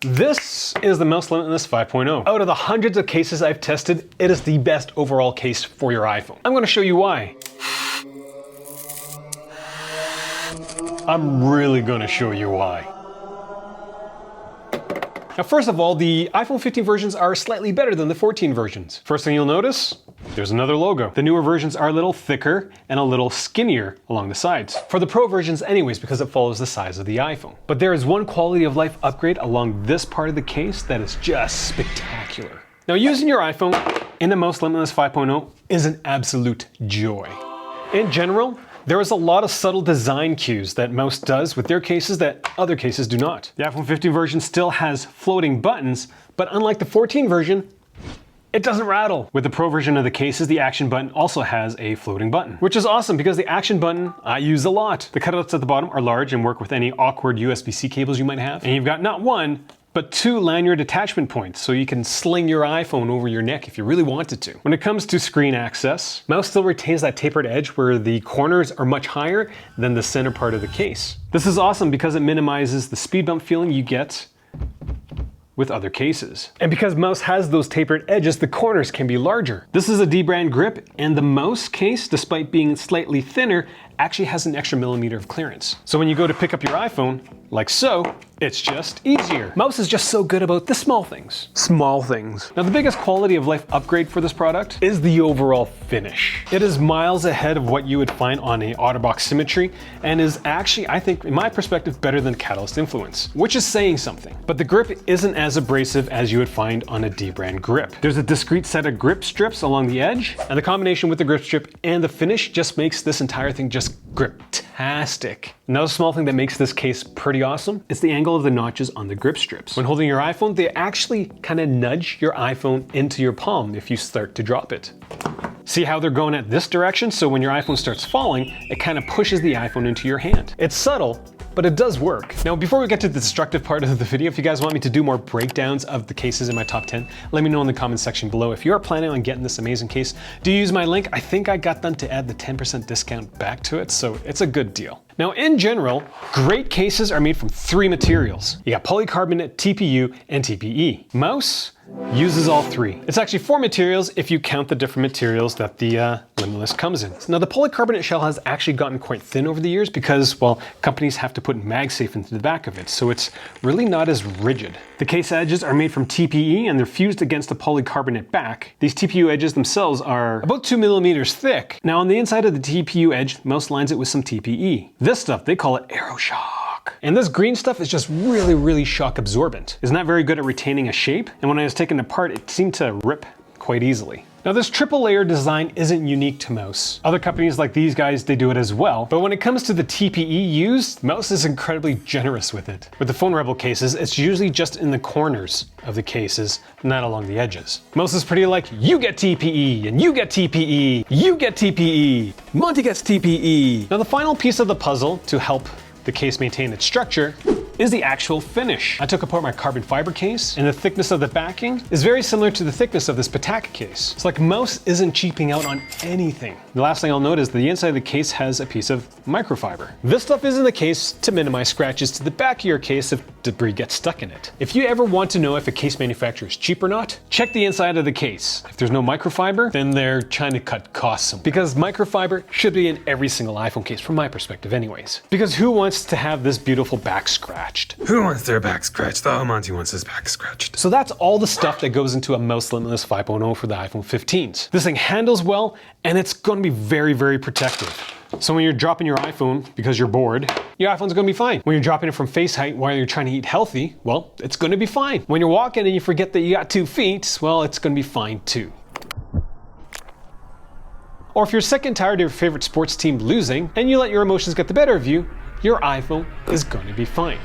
This is the Mous Limitless 5.0. Out of the hundreds of cases I've tested, it is the best overall case for your iPhone. I'm going to show you why. I'm really going to show you why. Now, first of all, the iPhone 15 versions are slightly better than the 14 versions. First thing you'll notice, there's another logo. The newer versions are a little thicker and a little skinnier along the sides. For the Pro versions anyways, because it follows the size of the iPhone. But there is one quality of life upgrade along this part of the case that is just spectacular. Now, using your iPhone in the Mous Limitless 5.0 is an absolute joy. In general, there is a lot of subtle design cues that Mous does with their cases that other cases do not. The iPhone 15 version still has floating buttons, but unlike the 14 version, it doesn't rattle. With the Pro version of the cases, the action button also has a floating button, which is awesome because the action button I use a lot. The cutouts at the bottom are large and work with any awkward USB-C cables you might have. And you've got not one, but two lanyard attachment points, so you can sling your iPhone over your neck if you really wanted to. When it comes to screen access, Mous still retains that tapered edge where the corners are much higher than the center part of the case. This is awesome because it minimizes the speed bump feeling you get with other cases. And because Mous has those tapered edges, the corners can be larger. This is a D-brand grip, and the Mous case, despite being slightly thinner, actually has an extra millimeter of clearance. So when you go to pick up your iPhone, like so, it's just easier. Mous is just so good about the small things. Small things. Now, the biggest quality of life upgrade for this product is the overall finish. It is miles ahead of what you would find on a OtterBox Symmetry and is actually, I think, in my perspective, better than Catalyst Influence, which is saying something. But the grip isn't as abrasive as you would find on a D-brand grip. There's a discrete set of grip strips along the edge, and the combination with the grip strip and the finish just makes this entire thing just grip-tastic. Another small thing that makes this case pretty awesome is the angle of the notches on the grip strips. When holding your iPhone, they actually kind of nudge your iPhone into your palm if you start to drop it. See how they're going at this direction? So when your iPhone starts falling, it kind of pushes the iPhone into your hand. It's subtle, but it does work. Now, before we get to the destructive part of the video, if you guys want me to do more breakdowns of the cases in my top 10, let me know in the comments section below. If you are planning on getting this amazing case, do use my link. I think I got them to add the 10% discount back to it, so it's a good deal. Now, in general, great cases are made from three materials. You got polycarbonate, TPU, and TPE. Mous uses all three. It's actually four materials if you count the different materials that the Limitless comes in. Now, the polycarbonate shell has actually gotten quite thin over the years because, well, companies have to put MagSafe into the back of it, so it's really not as rigid. The case edges are made from TPE and they're fused against a polycarbonate back. These TPU edges themselves are about 2 millimeters thick. Now, on the inside of the TPU edge, Mous lines it with some TPE. This stuff, they call it AeroShock. And this green stuff is just really, really shock absorbent. It's not very good at retaining a shape, and when I was taking it apart, it seemed to rip quite easily. Now, this triple layer design isn't unique to Mous. Other companies like these guys, they do it as well. But when it comes to the TPE used, Mous is incredibly generous with it. With the Phone Rebel cases, it's usually just in the corners of the cases, not along the edges. Mous is pretty like, you get TPE, and you get TPE, you get TPE, Monty gets TPE. Now, the final piece of the puzzle to help the case maintain its structure is the actual finish. I took apart my carbon fiber case, and the thickness of the backing is very similar to the thickness of this Pataka case. It's like Mous isn't cheaping out on anything. The last thing I'll note is the inside of the case has a piece of microfiber. This stuff is in the case to minimize scratches to the back of your case if debris gets stuck in it. If you ever want to know if a case manufacturer is cheap or not, check the inside of the case. If there's no microfiber, then they're trying to cut costs, because microfiber should be in every single iPhone case from my perspective anyways. Because who wants to have this beautiful back scratched? Who wants their back scratched? Oh, Monty wants his back scratched. So that's all the stuff that goes into a Mous Limitless 5.0 for the iPhone 15s. This thing handles well, and it's going to be very, very protective. So when you're dropping your iPhone because you're bored, your iPhone's gonna be fine. When you're dropping it from face height while you're trying to eat healthy, well, it's gonna be fine. When you're walking and you forget that you got 2 feet, well, it's gonna be fine too. Or if you're sick and tired of your favorite sports team losing and you let your emotions get the better of you, your iPhone is gonna be fine.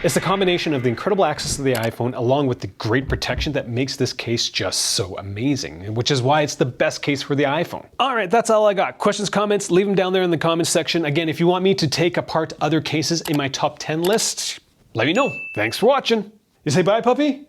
It's the combination of the incredible access to the iPhone along with the great protection that makes this case just so amazing, which is why it's the best case for the iPhone. All right, that's all I got. Questions, comments, leave them down there in the comments section. Again, if you want me to take apart other cases in my top 10 list, let me know. Thanks for watching. You say bye, puppy?